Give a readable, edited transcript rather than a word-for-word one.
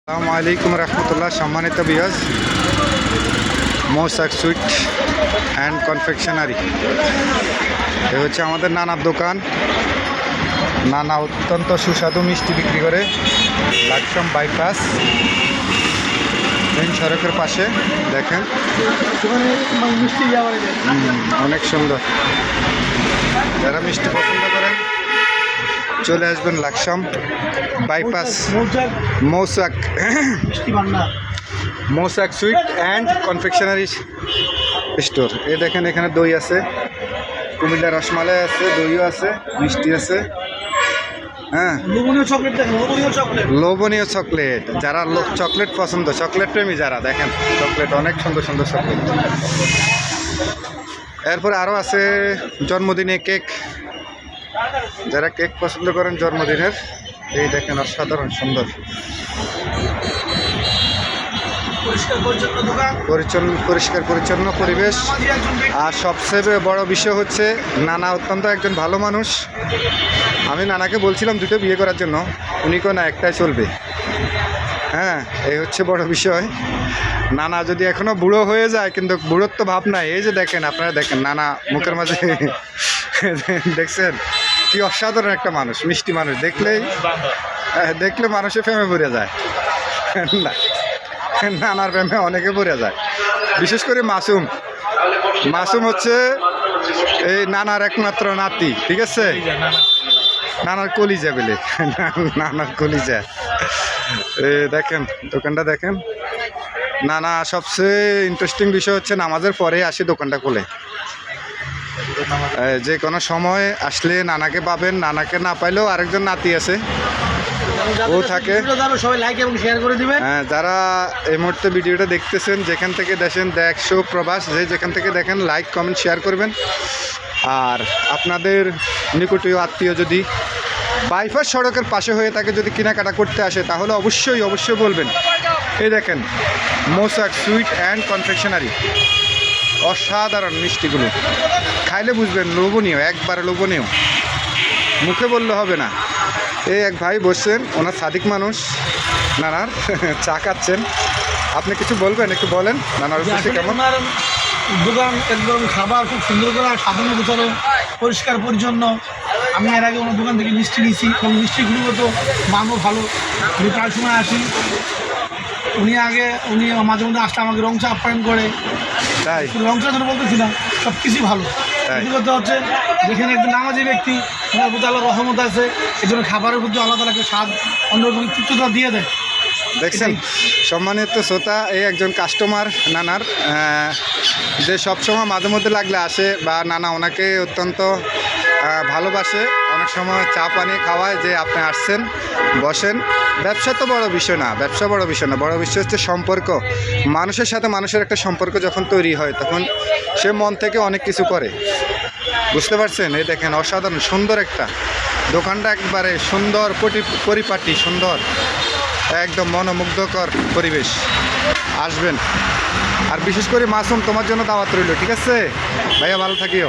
আসসালামু আলাইকুম রহমতুল্লাহ। সম্মানিত ভিউয়ার্স, মৌসাক সুইট অ্যান্ড কনফেকশনারি, এ হচ্ছে আমাদের নানার দোকান। নানা অত্যন্ত সুস্বাদু মিষ্টি বিক্রি করে লাকসাম বাইপাস মেইন সড়কের পাশে। দেখেন অনেক সুন্দর। যারা মিষ্টি পছন্দ করেন চলে আসবেন Laksam bypass Mousak sweet and confectionery store. এ দেখেন এখানে দই আছে, কুমিল্লা রসমালাই আছে, দইও আছে, মিষ্টি আছে। হ্যাঁ, লোভনীয় চকলেট। যারা চকলেট পছন্দ, চকলেট প্রেমী যারা, দেখেন চকলেট অনেক সুন্দর সুন্দর চকলেট। এরপরে আরও আছে জন্মদিনে কেক। যারা কেক পছন্দ করেন জন্মদিনের, এই দেখেন অসাধারণ সুন্দর পরিষ্কার পরিচ্ছন্ন পরিবেশ। আর সবচেয়ে বড় বিষয় হচ্ছে নানা অত্যন্ত একজন ভালো মানুষ। আমি নানাকে বলছিলাম দুটো বিয়ে করার জন্য, উনি কেউ না, একটাই চলবে। হ্যাঁ, এই হচ্ছে বড় বিষয়। নানা যদি এখনো বুড়ো হয়ে যায়, কিন্তু বুড়োত্ব ভাব নাই। এই যে দেখেন, আপনারা দেখেন নানা মুখের মাঝে দেখছেন কি অসাধারণ একটা মানুষ, মিষ্টি মানুষ। দেখলে মানুষের প্রেমে পড়ে যায়। না, নানার প্রেমে অনেকে পড়ে যায়, বিশেষ করে মাসুম হচ্ছে এই নানার একমাত্র নাতি। ঠিক আছে, নানার কলিজা বলে, নানার কলিজা। দেখেন দোকানটা দেখেন। নানা সবচেয়ে ইন্টারেস্টিং বিষয় হচ্ছে নামাজের পরে আসি দোকানটা খুলে। যে কোনো সময় আসলে নানাকে পাবেন। নানাকে না পাইলেও আরেকজন নাতি আছে, ও থাকে। সবাই লাইক এবং শেয়ার করে দিবেন। হ্যাঁ, যারা এই মুহূর্তে ভিডিওটা দেখতেছেন, যেখান থেকে দেখেন, দেশও প্রবাস, যেখান থেকে দেখেন, লাইক কমেন্ট শেয়ার করবেন। আর আপনাদের নিকটীয় আত্মীয় যদি বাইপাস সড়কের পাশে হয়ে থাকে, যদি কেনাকাটা করতে আসে, তাহলে অবশ্যই বলবেন। এই দেখেন মৌসাক সুইট অ্যান্ড কনফেকশনারি, অসাধারণ মিষ্টিগুলো। খাইলে বুঝবেন, লোভনীয়, একবারে লোভনীয়, মুখে বললে হবে না। এই এক ভাই বসছেন, ওনার সাদিক মানুষ, নানার চা খাচ্ছেন। আপনি কিছু বলবেন, একটু বলেন নানার উদ্দেশ্যে কেমন দোকান। একদম খাবার খুব সুন্দর করে সাজানো গোছানো, পরিষ্কার পরিচ্ছন্ন। আমি এর আগে ওনার দোকান থেকে মিষ্টি নিয়েছি এবং মিষ্টিগুলো তো মানও ভালো। আমি প্রায় সময় আসি। উনি মাঝে মধ্যে আসলে আমাকে রং চা আপ্যায়ন করে। তাই রং চা ধরে বলতেছিলাম, সব কিছুই ভালো। কথা হচ্ছে যেখানে একজন নামাজি ব্যক্তি, ওনার প্রতি আল্লাহ রহমত আছে, এই জন্য খাবারের প্রতি আল্লাহ তালা একটা স্বাদ, অন্যরকম তৃপ্ততা দিয়ে দেয়। দেখছেন সম্মানিত শ্রোতা, এই একজন কাস্টমার নানার, যে সবসময় মাঝে মধ্যে লাগলে আসে, বা নানা ওনাকে অত্যন্ত ভালোবাসে। অনেক সময় চা পানি খাওয়ায়, যে আপনি আসছেন, বসেন। ব্যবসা তো বড় বিষয় না, বড় বিষয় হচ্ছে সম্পর্ক। মানুষের সাথে মানুষের একটা সম্পর্ক যখন তৈরি হয়, তখন সে মন থেকে অনেক কিছু করে। বুঝতে পারছেন? এই দেখেন অসাধারণ সুন্দর একটা দোকানটা, একবারে সুন্দর পরিপাটি, সুন্দর, একদম মনোমুগ্ধকর পরিবেশ। আসবেন। আর বিশেষ করে মাসুম, তোমার জন্য দাওয়াত রইল। ঠিক আছে ভাইয়া, ভালো থাকিও।